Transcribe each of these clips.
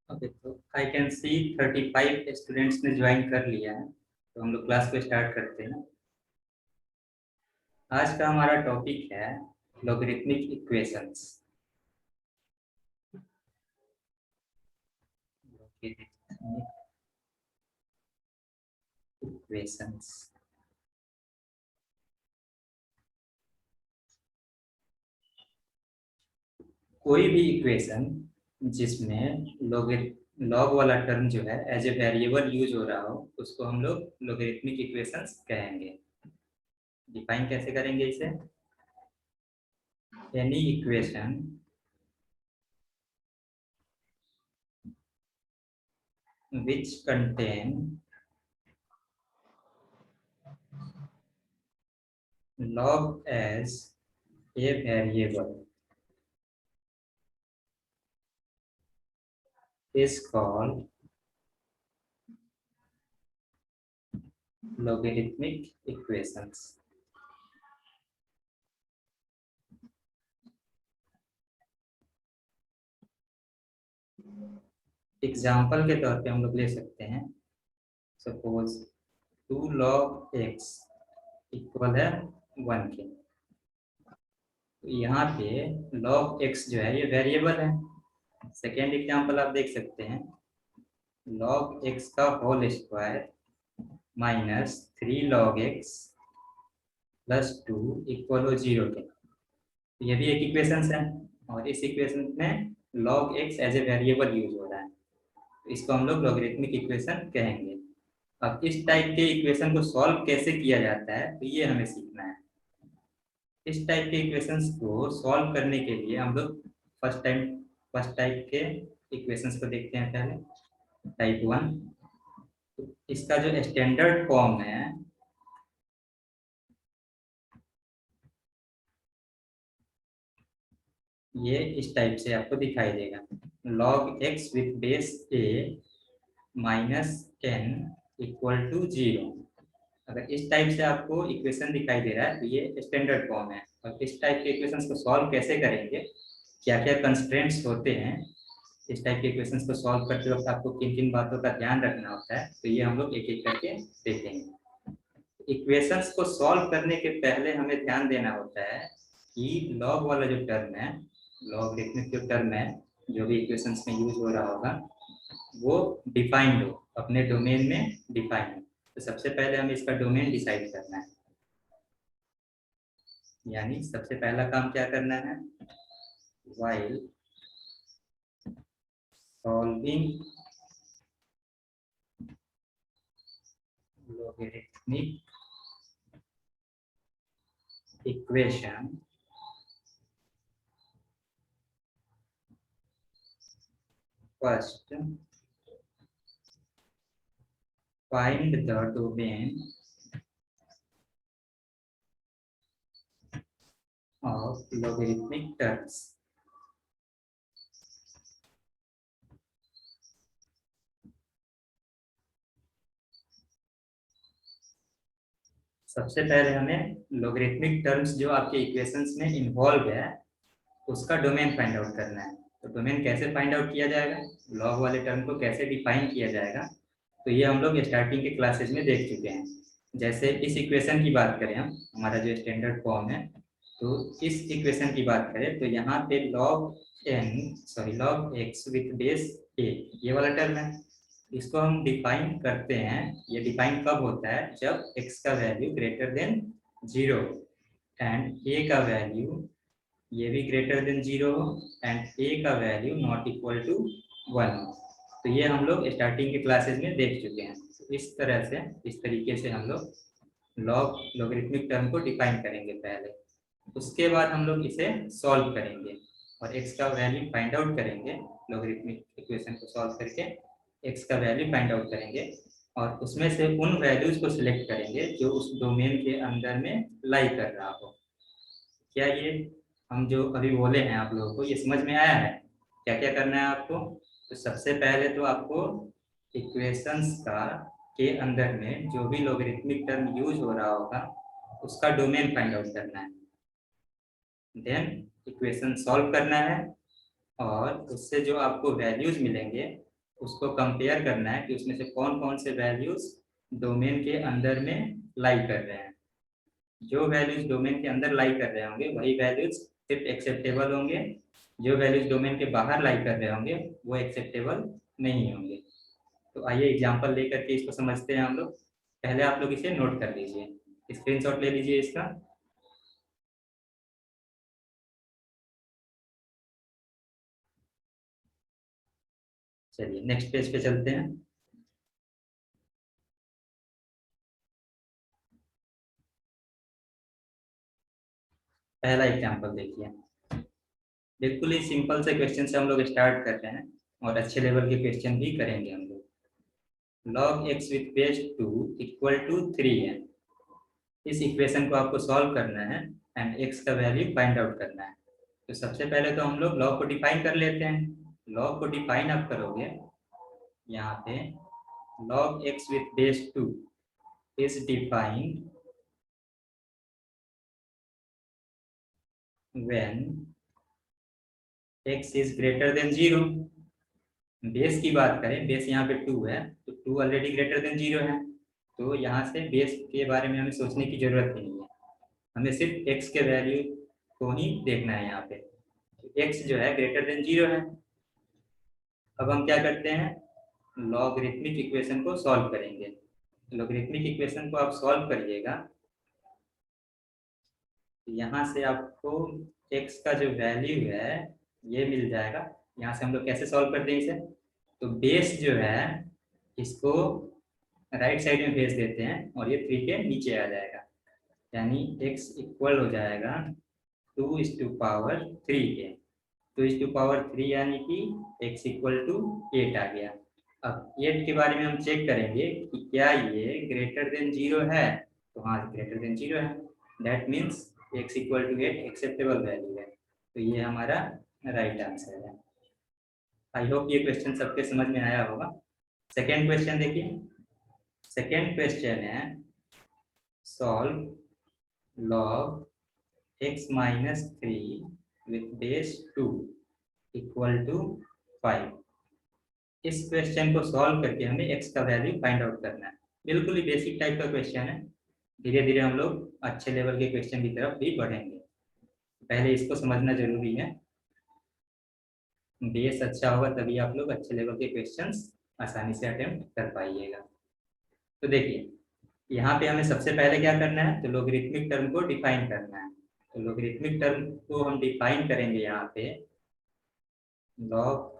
Okay, तो I can see 35 students ने join कर लिया है, तो हम लोग क्लास को स्टार्ट करते हैं। आज का हमारा टॉपिक है लॉगरिथमिक इक्वेशंस। इक्वेशंस कोई भी इक्वेशन जिसमें लॉग वाला टर्म जो है एज ए वेरिएबल यूज हो रहा हो, उसको हम लोग लॉगरिथमिक इक्वेशंस कहेंगे। डिफाइन कैसे करेंगे इसे? Any equation which contain log as a variable is called logarithmic equations। Example के तौर पे हम लोग ले सकते हैं, सपोज 2 log x इक्वल है 1 के। तो यहाँ पे log x जो है ये वेरिएबल है। सेकेंड एग्जाम्पल आप देख सकते हैं, log x का whole square minus 3 log x plus 2 equal हो 0 के। तो ये भी एक इक्वेशन है, और इस इक्वेशन में log x as a variable use हो रहा है, तो इसको हम लोग लॉगरिथमिक इक्वेशन कहेंगे। अब इस टाइप के इक्वेशन को सॉल्व कैसे किया जाता है, तो ये हमें सीखना है। इस टाइप के इक्वेशंस को सॉल्व करने के लिए हम लोग फर्स्ट टाइप के इक्वेशंस को देखते हैं पहले, टाइप 1। तो इसका जो स्टैंडर्ड फॉर्म है, ये इस टाइप से आपको दिखाई देगा, log x with base a minus n equal to 0। अगर इस टाइप से आपको इक्वेशन दिखाई दे रहा है तो ये स्टैंडर्ड फॉर्म है। और इस टाइप के इक्वेशंस को सॉल्व कैसे करेंगे, क्या क्या कंस्ट्रेंट्स होते हैं, इस टाइप के इक्वेशंस को सॉल्व करते वक्त आपको किन किन बातों का ध्यान रखना होता है, तो ये हम लोग एक एक करके देखेंगे। इक्वेशंस को सॉल्व करने के पहले हमें ध्यान देना होता है कि लॉग वाला जो टर्म है, लॉगरिथमिक जो टर्म है, जो भी इक्वेशंस में यूज हो रहा होगा, वो डिफाइंड हो, अपने डोमेन में डिफाइंड हो। तो सबसे पहले हमें इसका डोमेन डिसाइड करना है। यानी सबसे पहला काम क्या करना है, while solving logarithmic equation, first find the domain of logarithmic terms। सबसे पहले हमें लोगरिथमिक टर्म्स जो आपके इक्वेशंस में इन्वॉल्व है, उसका डोमेन फाइंड आउट करना है। तो डोमेन कैसे फाइंड आउट किया जाएगा, लॉग वाले टर्म को कैसे डिफाइन किया जाएगा, तो ये हम लोग स्टार्टिंग के क्लासेज में देख चुके हैं। जैसे इस इक्वेशन की बात करें, हम हमारा जो स्टैंडर्ड फॉर्म है, तो इस इक्वेशन की बात करें तो यहाँ पे log x with base a, ये वाला टर्म है। इसको हम डिफाइन करते हैं। ये डिफाइन कब होता है, जब x का value greater than 0 and a का वैल्यू ये भी ग्रेटर देन 0 एंड a का वैल्यू नॉट इक्वल टू 1। तो ये हम लोग स्टार्टिंग के क्लासेस में देख चुके हैं। तो इस तरह से, इस तरीके से हम लोग लॉगरिथमिक टर्म को डिफाइन करेंगे पहले। उसके बाद हम लोग इसे सॉल्व करेंगे और x का वैल्यू फाइंड आउट करेंगे। लॉगरिथमिक इक्वेशन को सॉल्व करके x का वैल्यू फाइंड आउट करेंगे और उसमें से उन वैल्यूज को सिलेक्ट करेंगे जो उस डोमेन के अंदर में लाई कर रहा हो। क्या ये हम जो अभी बोले हैं आप लोगों को, ये समझ में आया है? क्या क्या करना है आपको? तो सबसे पहले तो आपको इक्वेशंस का के अंदर में जो भी लॉगरिथमिक टर्म यूज हो रहा होगा उसका डोमेन फाइंड आउट करना है, देन इक्वेशन सॉल्व करना है, और उससे जो आपको वैल्यूज मिलेंगे उसको कंपेयर करना है कि उसमें से कौन कौन से वैल्यूज डोमेन के अंदर में लाई कर रहे हैं। जो वैल्यूज डोमेन के अंदर लाई कर रहे होंगे वही वैल्यूज सिर्फ एक्सेप्टेबल होंगे, जो वैल्यूज डोमेन के बाहर लाई कर रहे होंगे वो एक्सेप्टेबल नहीं होंगे। तो आइए एग्जांपल लेकर के इसको समझते हैं हम लोग। पहले आप लोग इसे नोट कर लीजिए, स्क्रीनशॉट ले लीजिए इसका। चलिए नेक्स्ट पेज पे चलते हैं। पहला एग्जांपल देखिए, बिल्कुल ही सिंपल से क्वेश्चन से हम लोग स्टार्ट कर रहे हैं और अच्छे लेवल के क्वेश्चन भी करेंगे हम लोग। log x with base 2 equal to 3 है। इस इक्वेशन को आपको सॉल्व करना है एंड x का वैल्यू फाइंड आउट करना है। तो सबसे पहले तो हम लोग लॉग को डिफाइन कर लेते हैं। लॉग को डिफाइन आप करोगे यहाँ पे, log x with base 2 is defined when x is greater than 0। Base की बात करें, बेस यहाँ पे 2 है तो 2 ऑलरेडी ग्रेटर देन 0 है, तो यहाँ से बेस के बारे में हमें सोचने की जरूरत ही नहीं है, हमें सिर्फ x के वैल्यू को ही देखना है यहाँ पे। तो x जो है ग्रेटर देन 0 है। अब हम क्या करते हैं, लॉगरिथमिक इक्वेशन को सॉल्व करेंगे। लॉगरिथमिक इक्वेशन को आप सॉल्व करिएगा, यहाँ से आपको x का जो वैल्यू है ये मिल जाएगा। यहाँ से हम लोग कैसे सॉल्व करते हैं इसे, तो बेस जो है इसको राइट साइड में भेज देते हैं और ये 3 के नीचे आ जाएगा, यानी x इक्वल हो जाएगा 2:3 के। 2:3 यानी कि x इक्वल टू 8 आ गया। अब 8 के बारे में हम चेक करेंगे कि क्या ये ग्रेटर देन 0 है, तो हाँ ग्रेटर देन 0 है। That means x equal to 8 acceptable value है, तो ये हमारा राइट आंसर है। आई होप ये क्वेश्चन सबके समझ में आया होगा। सेकेंड क्वेश्चन देखिए। सेकेंड क्वेश्चन है solve log x minus 3 with base 2 equal to 5। इस क्वेश्चन को सॉल्व करके हमें x का वैल्यू फाइंड आउट करना है। बिल्कुल ही बेसिक टाइप का क्वेश्चन है, धीरे धीरे हम लोग अच्छे लेवल के क्वेश्चन की तरफ भी बढ़ेंगे। पहले इसको समझना जरूरी है, बेस अच्छा होगा तभी आप लोग अच्छे लेवल के क्वेश्चंस आसानी से अटेम्प्ट कर पाइएगा। तो देखिए यहाँ पे हमें सबसे पहले क्या करना है, तो लोगरिथमिक टर्म को डिफाइन करना है। तो लोगरिथमिक टर्म को हम डिफाइन करेंगे यहाँ पे, log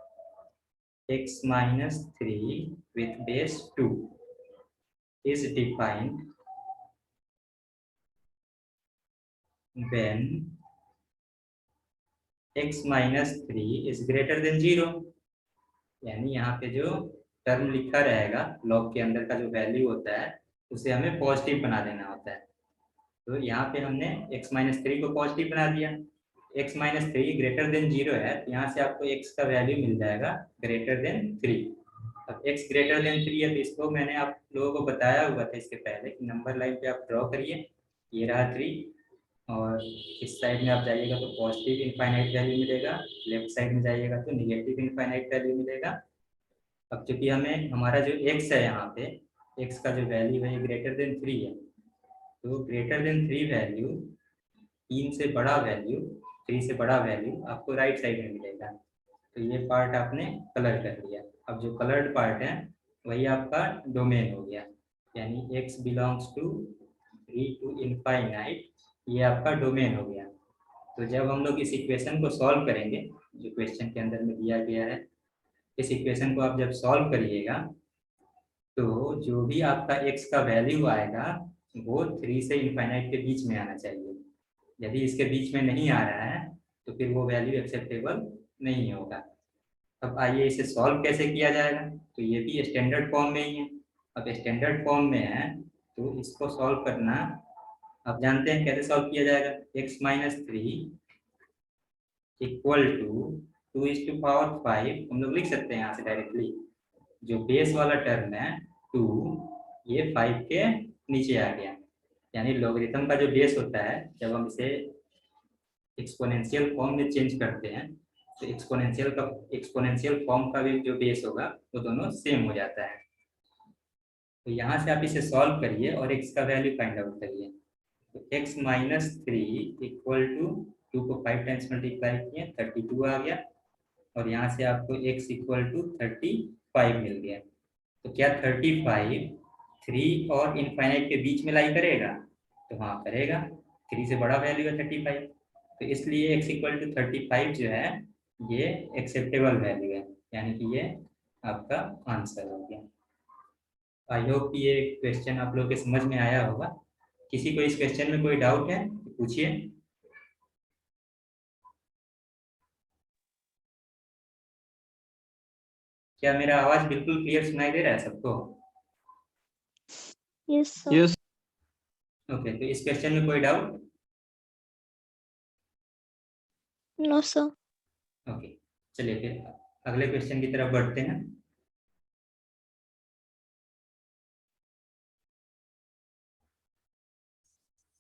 x minus 3 with base 2 is defined when x minus 3 is greater than 0। यानी यहाँ पे जो टर्म लिखा रहेगा log के अंदर का जो वैल्यू होता है उसे हमें पॉजिटिव बना देना होता है। तो यहाँ पे हमने x माइनस 3 को पॉजिटिव बना दिया। x माइनस 3 ग्रेटर देन 0 है, तो यहाँ से आपको x का वैल्यू मिल जाएगा ग्रेटर देन 3। अब x ग्रेटर देन 3 है तो इसको मैंने आप लोगों को बताया हुआ था इसके पहले कि नंबर लाइन पे आप ड्रॉ करिए, ये रहा 3 और इस साइड में आप जाइएगा तो पॉजिटिव इनफाइनाइट वैल्यू मिलेगा, लेफ्ट साइड में जाइएगा तो निगेटिव इनफाइनाइट वैल्यू मिलेगा। अब चूंकि हमें हमारा जो x है यहाँ पे, x का जो वैल्यू है ये ग्रेटर देन 3 है, तो ग्रेटर देन 3 वैल्यू 3 से बड़ा वैल्यू, 3 से बड़ा वैल्यू आपको राइट साइड में मिलेगा। तो ये पार्ट आपने कलर कर लिया। अब जो कलर्ड पार्ट है वही आपका डोमेन हो गया, यानी x belongs to 3 to infinite, ये आपका डोमेन हो गया। तो जब हम लोग इस इक्वेशन को सॉल्व करेंगे जो क्वेश्चन के अंदर में दिया गया है, इस इक्वेशन को आप जब सॉल्व करिएगा तो जो भी आपका x का वैल्यू आएगा वो 3 से इनफाइनाइट के बीच में आना चाहिए। यदि इसके बीच में नहीं आ रहा है तो फिर वो वैल्यू एक्सेप्टेबल नहीं होगा। अब आइए इसे सॉल्व कैसे किया जाएगा, तो ये भी स्टैंडर्ड फॉर्म में ही है। अब स्टैंडर्ड फॉर्म में है तो इसको सॉल्व करना आप जानते हैं कैसे सॉल्व किया जाएगा। x माइनस 3 इक्वल टू 2:5 हम लोग लिख सकते हैं यहाँ से डायरेक्टली। जो बेस वाला टर्म है 2, ये 5 के नीचे आ गया, यानी लॉगरिथम का जो बेस होता है जब हम इसे एक्सपोनेंशियल फॉर्म में चेंज करते हैं तो एक्सपोनेंशियल फॉर्म का भी जो बेस होगा वो दोनों सेम हो जाता है। तो यहाँ से आप इसे सॉल्व करिए और x का वैल्यू फाइंड आउट करिए। तो x माइनस 3 इक्वल टू 2 को 5 टाइम्स मल्टीप्लाई किए 32 आ गया, और यहाँ से आपको x इक्वल टू 35 मिल गया। तो क्या 35 3 और इनफाइनाइट के बीच में लाई करेगा? तो हाँ करेगा, 3 से बड़ा वैल्यू है 35, तो इसलिए x इक्वल टू 35 जो है ये एक्सेप्टेबल वैल्यू है, यानी कि ये आपका आंसर हो गया। आई होप कि ये क्वेश्चन आप लोग के समझ में आया होगा। किसी को इस क्वेश्चन में कोई डाउट है तो पूछिए। क्या मेरा आवाज बिल्कुल क्लियर सुनाई दे रहा है सबको? Yes sir. यस। ओके, तो इस क्वेश्चन में कोई डाउट? No sir. ओके, चलिए फिर अगले क्वेश्चन की तरफ बढ़ते हैं।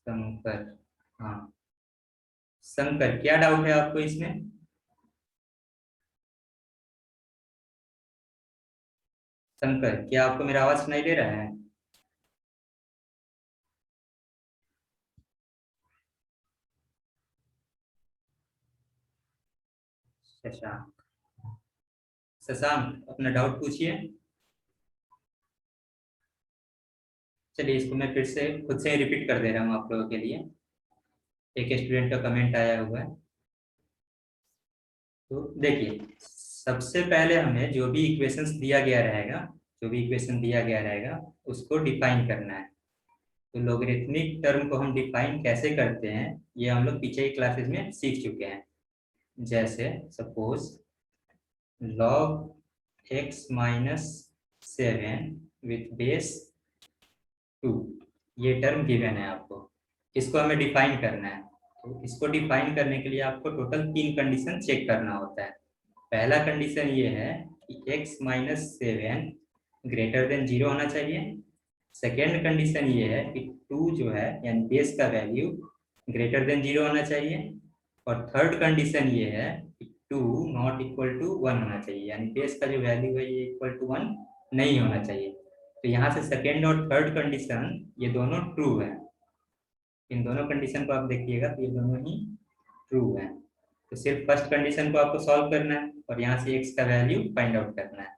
शंकर, हाँ शंकर, क्या डाउट है आपको इसमें? शंकर, क्या आपको मेरा आवाज सुनाई दे रहा है? शशांक, शशांक अपना डाउट पूछिए। चलिए इसको मैं फिर से खुद से रिपीट कर दे रहा हूँ आप लोगों के लिए। एक स्टूडेंट का कमेंट आया हुआ है, तो देखिए सबसे पहले हमें जो भी इक्वेशंस दिया गया रहेगा, जो भी इक्वेशन दिया गया रहेगा उसको डिफाइन करना है। तो लोगरिथमिक टर्म को हम डिफाइन कैसे करते हैं ये हम लोग पीछे की क्लासेस में सीख चुके हैं। जैसे suppose log x minus 7 with base 2, ये टर्म गिवन है आपको, इसको हमें डिफाइन करना है। तो इसको डिफाइन करने के लिए आपको टोटल 3 कंडीशन चेक करना होता है। पहला कंडीशन ये है कि x माइनस 7 ग्रेटर देन 0 होना चाहिए। सेकेंड कंडीशन ये है कि 2 जो है यानी बेस का वैल्यू ग्रेटर देन 0 होना चाहिए। और थर्ड कंडीशन ये है कि 2 नॉट इक्वल टू 1 होना चाहिए, यानी बेस का जो वैल्यू है ये इक्वल टू 1 नहीं होना चाहिए। तो यहाँ से सेकेंड और थर्ड कंडीशन ये दोनों ट्रू है। इन दोनों कंडीशन को आप देखिएगा तो ये दोनों ही ट्रू है। तो सिर्फ फर्स्ट कंडीशन को आपको सॉल्व करना है और यहाँ से x का वैल्यू फाइंड आउट करना है।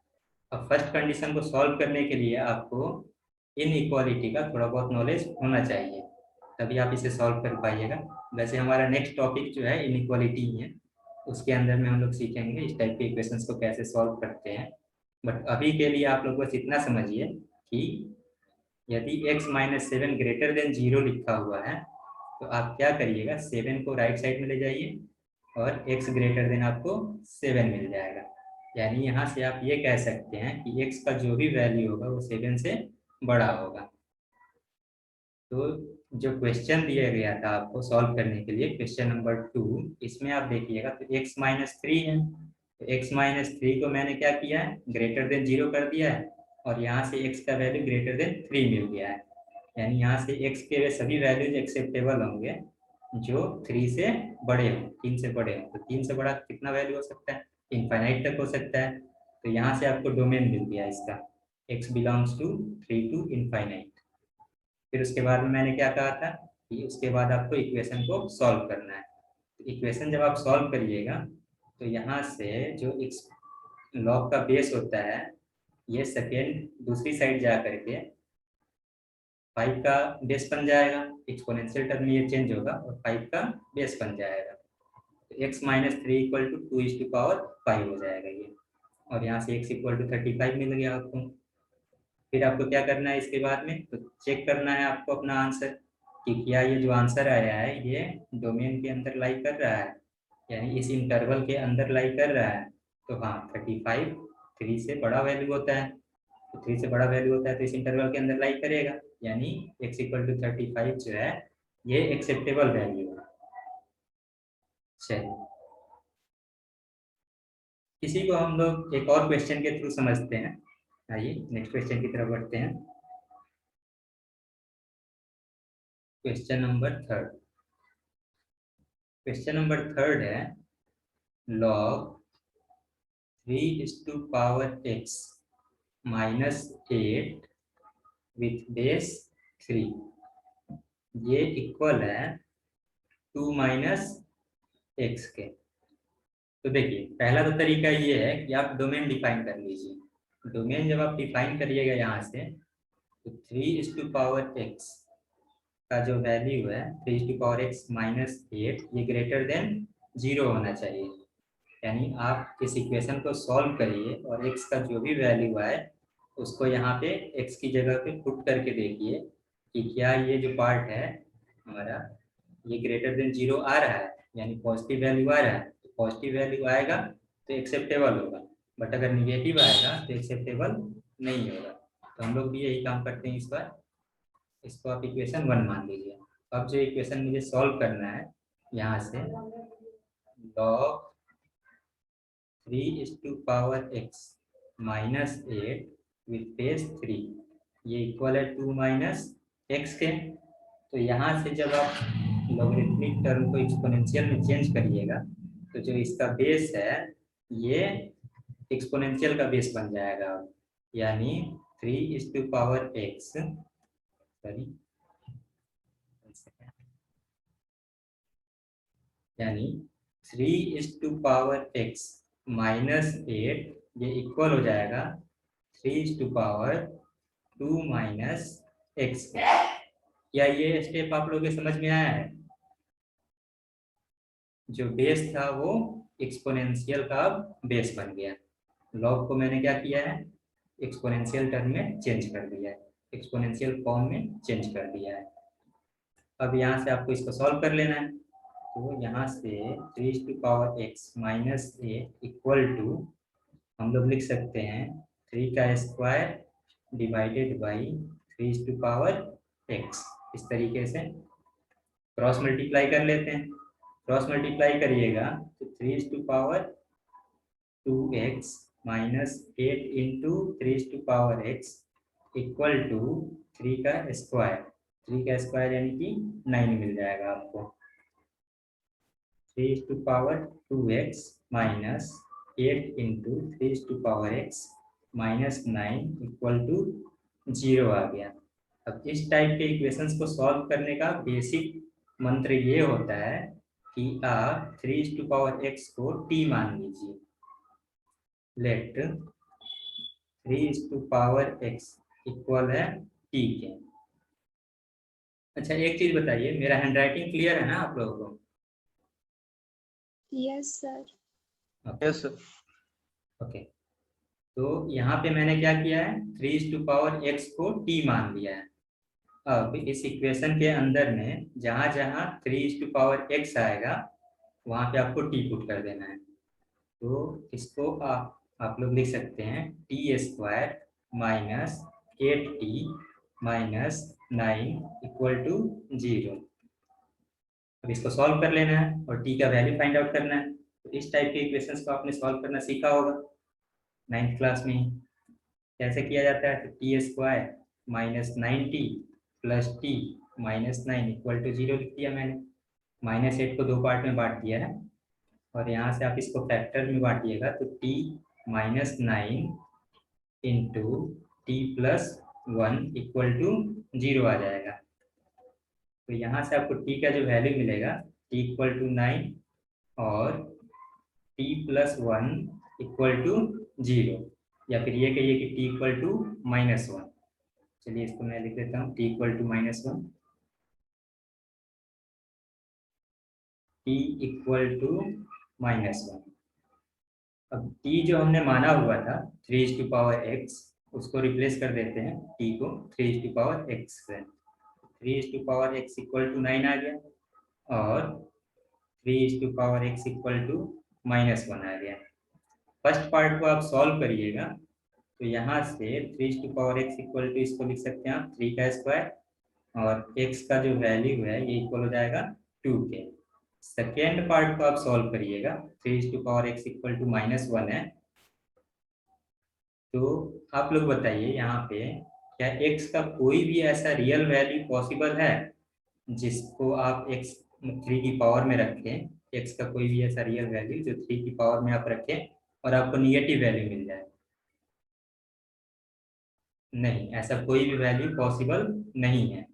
अब फर्स्ट कंडीशन को सॉल्व करने के लिए आपको इन इक्वालिटी का थोड़ा बहुत नॉलेज होना चाहिए, तभी आप इसे सॉल्व कर पाइएगा। वैसे हमारा नेक्स्ट टॉपिक जो है इनइक्वालिटी ही है, उसके अंदर में हम लोग सीखेंगे इस टाइप के इक्वेशंस को कैसे सॉल्व करते हैं। बट अभी के लिए आप लोग बस इतना समझिए कि यदि x माइनस 7 ग्रेटर देन 0 लिखा हुआ है तो आप क्या करिएगा, 7 को राइट साइड में ले जाइए और x ग्रेटर देन आपको 7 मिल जाएगा। यानी यहाँ से आप ये कह सकते हैं कि x का जो भी वैल्यू होगा वो 7 से बड़ा होगा। तो जो क्वेश्चन दिया गया था आपको सॉल्व करने के लिए, क्वेश्चन नंबर 2, इसमें आप देखिएगा तो x माइनस 3 है, तो x माइनस 3 को मैंने क्या किया है, ग्रेटर देन 0 कर दिया है, और यहाँ से x का वैल्यू ग्रेटर देन 3 मिल गया है। यानी यहाँ से x के सभी वैल्यूज एक्सेप्टेबल होंगे जो 3 से बड़े हों, 3 से बड़े हों। तो 3 से बड़ा कितना वैल्यू हो सकता है, इनफाइनाइट तक हो सकता है। तो यहाँ से आपको डोमेन मिल गया इसका, x belongs to 3 to infinite. फिर उसके बाद में मैंने क्या कहा था कि उसके बाद आपको इक्वेशन को सॉल्व करना है। तो इक्वेशन जब आप सॉल्व करिएगा तो यहाँ से जो लॉग का बेस होता है ये सेकेंड दूसरी साइड जा करके 5 का बेस बन जाएगा, एक्सपोनेंशियल टर्म में ये चेंज होगा और 5 का बेस बन जाएगा। तो x minus 3 equal to 2 is to power 5 हो जाएगा ये, और यहाँ से x इक्वल टू 35 मिल गया आपको। फिर आपको क्या करना है इसके बाद में, तो चेक करना है आपको अपना आंसर कि क्या ये जो आंसर आया है ये डोमेन के अंदर लाई कर रहा है, यानी इस इंटरवल के अंदर लाई कर रहा है। तो हाँ 35 3 से बड़ा वैल्यू होता है, तो 3 से बड़ा वैल्यू होता है तो इस इंटरवल के अंदर लाई करेगा, यानी x इक्वल टू 35 जो है ये एक्सेप्टेबल वैल्यू है। चलिए इसी को हम लोग एक और क्वेश्चन के थ्रू समझते हैं। आइए नेक्स्ट क्वेश्चन की तरफ बढ़ते हैं। क्वेश्चन नंबर 3 है log 3⁻x -8 विथ बेस 3, ये इक्वल है 2 - x के। तो देखिए पहला तो तरीका ये है कि आप डोमेन डिफाइन कर लीजिए। डोमेन जब आप डिफाइन करिएगा यहाँ से, तो 3⁻x का जो वैल्यू है 3⁻x -8 ये ग्रेटर देन 0 होना चाहिए। यानी आप इस इक्वेशन को सॉल्व करिए और x का जो भी वैल्यू आए उसको यहाँ पे x की जगह पे पुट करके देखिए कि क्या ये जो पार्ट है हमारा ये ग्रेटर देन 0 आ रहा है, यानी पॉजिटिव वैल्यू आ रहा है। तो पॉजिटिव वैल्यू आएगा तो एक्सेप्टेबल होगा, बट अगर निगेटिव आएगा तो एक्सेप्टेबल नहीं होगा। तो हम लोग भी यही काम करते हैं इस बार। इसको आप इक्वेशन 1 मान लीजिए। अब जो इक्वेशन मुझे सॉल्व करना है यहाँ से, log 3⁻x -8 विथ बेस 3 ये इक्वल है 2 - x के। तो यहाँ से जब आप लॉगरिथमिक टर्म को एक्सपोनेंशियल में चेंज करिएगा तो जो इसका बेस है ये एक्सपोनेंशियल का बेस बन जाएगा, यानी 3⁻x सॉरी यानी 3⁻x -8 ये इक्वल हो जाएगा 3⁻2 - x। क्या ये स्टेप आप लोगों के समझ में आया है? जो बेस था वो एक्सपोनेंशियल का बेस बन गया। लॉग को मैंने क्या किया है, एक्सपोनेंशियल टर्म में चेंज कर दिया है, एक्सपोनेंशियल फॉर्म में चेंज कर दिया है। अब यहाँ से आपको इसको सॉल्व कर लेना है। तो यहाँ से 3⁻x -8 इक्वल टू हम लोग लिख सकते हैं 3 का स्क्वायर डिवाइडेड बाई 3⁻x। इस तरीके से क्रॉस मल्टीप्लाई कर लेते हैं। क्रॉस मल्टीप्लाई करिएगा तो 3⁻2x -8 into 3⁻x equal to 3 का स्क्वायर। 3 का स्क्वायर यानी कि 9 मिल जाएगा आपको। 3⁻2x -8 into 3⁻x -9 equal to 0 आ गया। अब इस टाइप के इक्वेशंस को सॉल्व करने का बेसिक मंत्र ये होता है कि आप 3⁻x को t मान लीजिए। लेट 3⁻x इक्वल है t के। अच्छा एक चीज बताइए, मेरा हैंडराइटिंग क्लियर है ना आप लोगों को? Yes sir. Yes sir. Okay, तो यहाँ पे मैंने क्या किया है, 3⁻x को t मान लिया है। अब इस इक्वेशन के अंदर में जहाँ जहाँ 3⁻x आएगा वहाँ पे आपको t पुट कर देना है। तो इसको आप लोग लिख सकते हैं t² -8t -9 इक्वल टू 0। अब इसको सॉल्व कर लेना है और t का वैल्यू फाइंड आउट करना है। तो इस टाइप के इक्वेशंस को आपने सॉल्व करना सीखा होगा 9th क्लास में ही। कैसे किया जाता है, तो t² -9t plus t -9 equal to 0 लिख दिया मैंने। -8 को 2 पार्ट में बांट दिया है और यहाँ से आप इसको फैक्टर में बांटिएगा तो t -9 into t + 1 equal to 0 आ जाएगा। तो यहाँ से आपको t का जो वैल्यू मिलेगा t = 9 और t + 1 इक्वल टू 0, या फिर ये कहिए कि t = -1। चलिए इसको मैं लिख देता हूँ, t = -1, t = -1। अब t जो हमने माना हुआ था 3⁻x उसको रिप्लेस कर देते हैं t को 3⁻x से। 3⁻x इक्वल टू 9 आ गया और 3⁻x इक्वल टू -1 आ गया। फर्स्ट पार्ट को आप सॉल्व करिएगा तो यहाँ से 3⁻x इक्वल टू इसको लिख सकते हैं आप 3 का स्क्वायर और x का जो वैल्यू है ये इक्वल हो जाएगा 2 के। सेकेंड पार्ट को आप सॉल्व करिएगा 3⁻x इक्वल टू -1 है। तो आप लोग बताइए यहाँ पे क्या x का कोई भी ऐसा रियल वैल्यू पॉसिबल है जिसको आप x 3 की पावर में रखें एक्स का कोई भी ऐसा रियल वैल्यू जो 3 की पावर में आप रखें और आपको निगेटिव वैल्यू मिल जाए? नहीं, ऐसा कोई भी वैल्यू पॉसिबल नहीं है।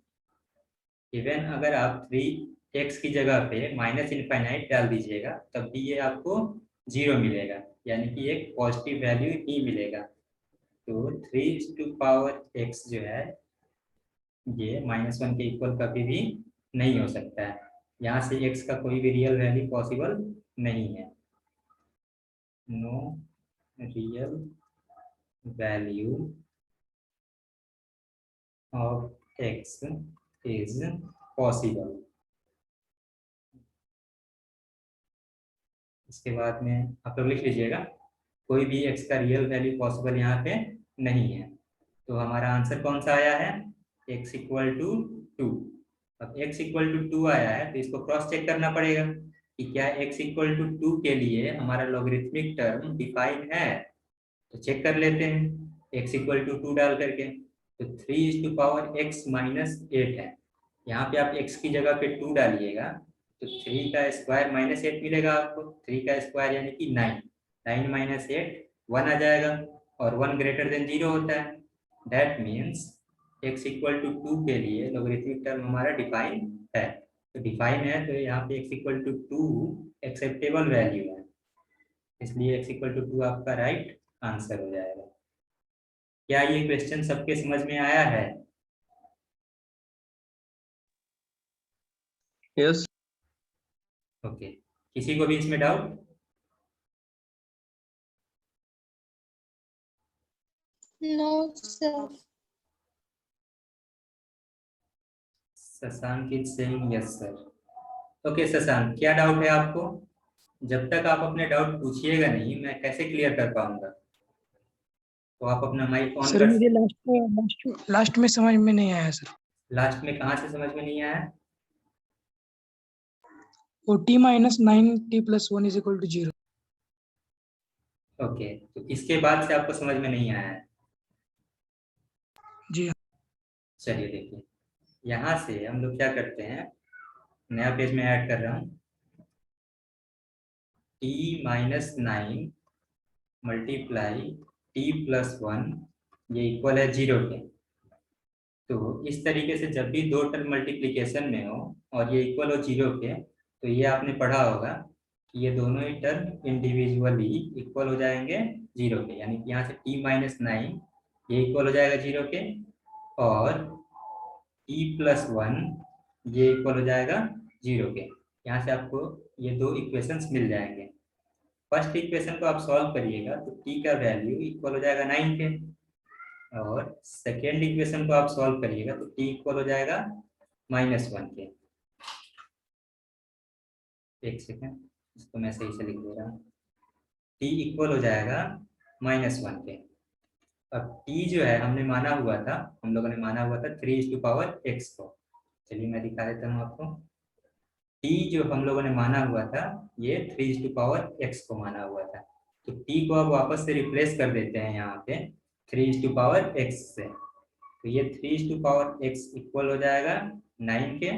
इवन अगर आप 3x की जगह पे -इनफाइनाइट डाल दीजिएगा तब भी ये आपको 0 मिलेगा, यानी कि एक पॉजिटिव वैल्यू ही मिलेगा। तो 3x जो है ये -1 के इक्वल कभी भी नहीं हो सकता है। यहाँ से x का कोई भी रियल वैल्यू पॉसिबल नहीं है। No real value of x is possible. इसके बाद में आप लोग लिख लीजिएगा, कोई भी x का रियल वैल्यू पॉसिबल यहाँ पे नहीं है। तो हमारा आंसर कौन सा आया है? x equal to 2। अब x इक्वल टू 2 आया है तो इसको क्रॉस चेक करना पड़ेगा कि क्या x इक्वल टू 2 के लिए हमारा लॉगरिथमिक टर्म डिफाइन है। तो चेक कर लेते हैं x इक्वल टू 2 डाल करके। तो 3x -8 है। यहाँ पे आप x की जगह पे 2 डालिएगा तो 3 का स्क्वायर -8 मिलेगा आपको। 3 का स्क्वायर यानी कि 9, 9 - 8 1 आ जाएगा और 1 ग्रेटर देन 0 होता है। That means x equal to 2 के लिए लॉगरिथमिक टर्म हमारा डिफाइन है। तो डिफाइन है तो यहाँ पे x equal to 2 acceptable value है, इसलिए x इक्वल टू 2 आपका राइट आंसर हो जाएगा। क्या ये क्वेश्चन सबके समझ में आया है? यस। ओके, किसी को भी इसमें doubt? No sir. Shashank is saying yes sir. Okay Shashank, क्या डाउट है आपको? जब तक आप अपने डाउट पूछिएगा नहीं मैं कैसे क्लियर कर पाऊंगा। तो आप अपना माइक ऑन सर कर। मुझे लास्ट में समझ में नहीं आया सर। लास्ट में कहाँ से समझ में नहीं आया? वो t - 9 t + 1 = 0। ओके, तो इसके बाद से आपको समझ में नहीं आया है? जी हाँ। चलिए देखिए, यहाँ से हम लोग क्या करते हैं, नया पेज में ऐड कर रहा हूँ। t - 9 मल्टीप्लाई t + 1 ये इक्वल है 0 के। तो इस तरीके से जब भी दो टर्म मल्टीप्लिकेशन में हो और ये इक्वल हो 0 के, तो ये आपने पढ़ा होगा कि ये दोनों ही टर्म इंडिविजुअली इक्वल हो जाएंगे 0 के, यानी कि यहाँ से t - 9 ये इक्वल हो जाएगा 0 के और t + 1 ये इक्वल हो जाएगा 0 के। यहाँ से आपको ये दो इक्वेशंस मिल जाएंगे। फर्स्ट इक्वेशन को आप सॉल्व करिएगा तो t का वैल्यू इक्वल हो जाएगा 9 के, और सेकेंड इक्वेशन को आप सॉल्व करिएगा तो t इक्वल हो जाएगा -1 के। एक सेकेंड, इसको मैं सही से लिख दे रहा हूँ। t इक्वल हो जाएगा -1 के। अब t जो है हमने माना हुआ था, हम लोगों ने माना हुआ था 3x को। चलिए मैं दिखा देता हूँ आपको। t जो हम लोगों ने माना हुआ था ये 3x को माना हुआ था। तो t को अब वापस से रिप्लेस कर देते हैं यहाँ पे 3x से। तो ये 3x इक्वल हो जाएगा 9 के,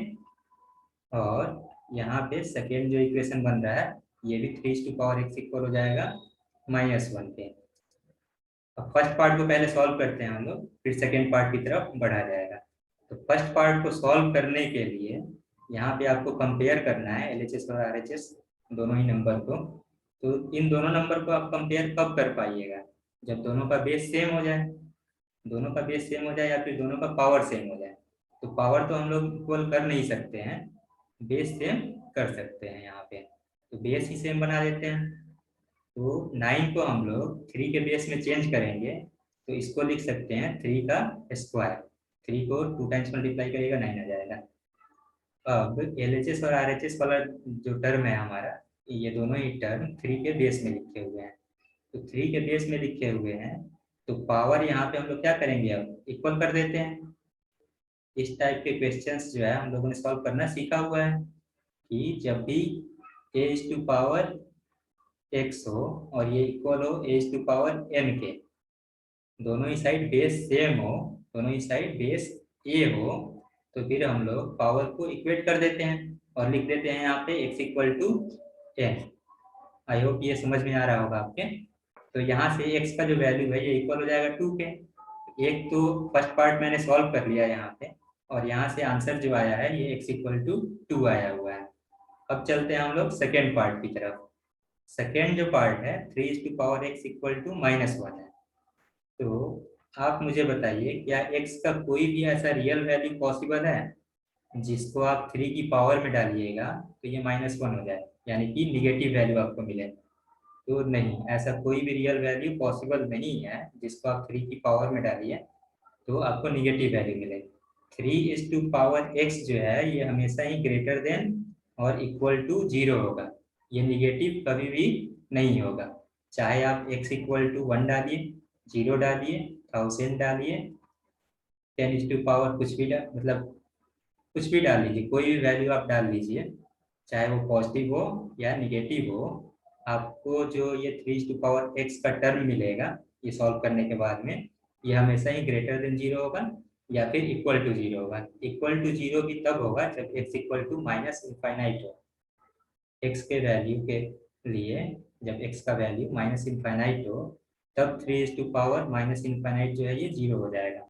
और यहाँ पे सेकेंड जो इक्वेशन बन रहा है ये भी 3x इक्वल हो जाएगा -1 के। अब फर्स्ट पार्ट को पहले सॉल्व करते हैं हम लोग, फिर सेकेंड पार्ट की तरफ बढ़ा जाएगा। तो फर्स्ट पार्ट को सॉल्व करने के लिए यहाँ पे आपको कंपेयर करना है LHS और RHS दोनों ही नंबर को। तो इन दोनों नंबर को आप कंपेयर कब कर पाइएगा? जब दोनों का बेस सेम हो जाए। दोनों का बेस सेम हो जाए या फिर दोनों का पावर सेम हो जाए। तो पावर तो हम लोग इक्वल कर नहीं सकते हैं, बेस सेम कर सकते हैं यहाँ पे। तो बेस ही सेम बना देते हैं। तो 9 को हम लोग 3 के बेस में चेंज करेंगे तो इसको लिख सकते हैं 3 का स्क्वायर। 3 को 2 टाइम्स मल्टीप्लाई करिएगा 9 आ जाएगा। अब LHS और RHS वाला जो टर्म है हमारा, ये दोनों ही टर्म 3 के बेस में लिखे हुए हैं। तो 3 के बेस में लिखे हुए हैं तो पावर यहाँ पे हम लोग क्या करेंगे, अब इक्वल कर देते हैं। इस टाइप के क्वेश्चंस जो है हम लोगों ने सॉल्व करना सीखा हुआ है कि जब भी a⁴x हो और ये इक्वल हो a⁴n के, दोनों ही साइड बेस सेम हो, दोनों ही साइड बेस a हो, तो फिर हम लोग पावर को इक्वेट कर देते हैं और लिख देते हैं यहाँ पे x equal to n। I hope ये समझ में आ रहा होगा आपके। तो यहाँ से x का जो वैल्यू है ये इक्वल हो जाएगा 2 के। एक तो फर्स्ट पार्ट मैंने सॉल्व कर लिया यहाँ पे, और यहाँ से आंसर जो आया है ये x इक्वल टू 2 आया हुआ है। अब चलते हैं हम लोग सेकेंड पार्ट की तरफ। सेकेंड जो पार्ट है 3x इक्वल टू -1 है। तो आप मुझे बताइए, क्या x का कोई भी ऐसा रियल वैल्यू पॉसिबल है जिसको आप 3 की पावर में डालिएगा तो ये -1 हो जाए, यानी कि निगेटिव वैल्यू आपको मिले? तो नहीं, ऐसा कोई भी रियल वैल्यू पॉसिबल नहीं है जिसको आप 3 की पावर में डालिए तो आपको निगेटिव वैल्यू मिले। 3x जो है ये हमेशा ही ग्रेटर देन और इक्वल टू 0 होगा, ये निगेटिव कभी भी नहीं होगा। चाहे आप x इक्वल टू 1 डालिए, 0 डालिए, 1000 डालिए, 10 कुछ भी मतलब कुछ भी डाल लीजिए, कोई भी वैल्यू आप डाल लीजिए, चाहे वो पॉजिटिव हो या निगेटिव हो, आपको जो ये 3x का टर्म मिलेगा ये सॉल्व करने के बाद में, ये हमेशा ही ग्रेटर देन 0 होगा या फिर इक्वल टू 0 होगा। इक्वल टू 0 भी तब होगा जब x इक्वल टू -इनफाइनाइट हो। x के वैल्यू के लिए जब x का वैल्यू -इनफाइनाइट हो तब 3 - -इनफाइनाइट जो है ये 0 हो जाएगा।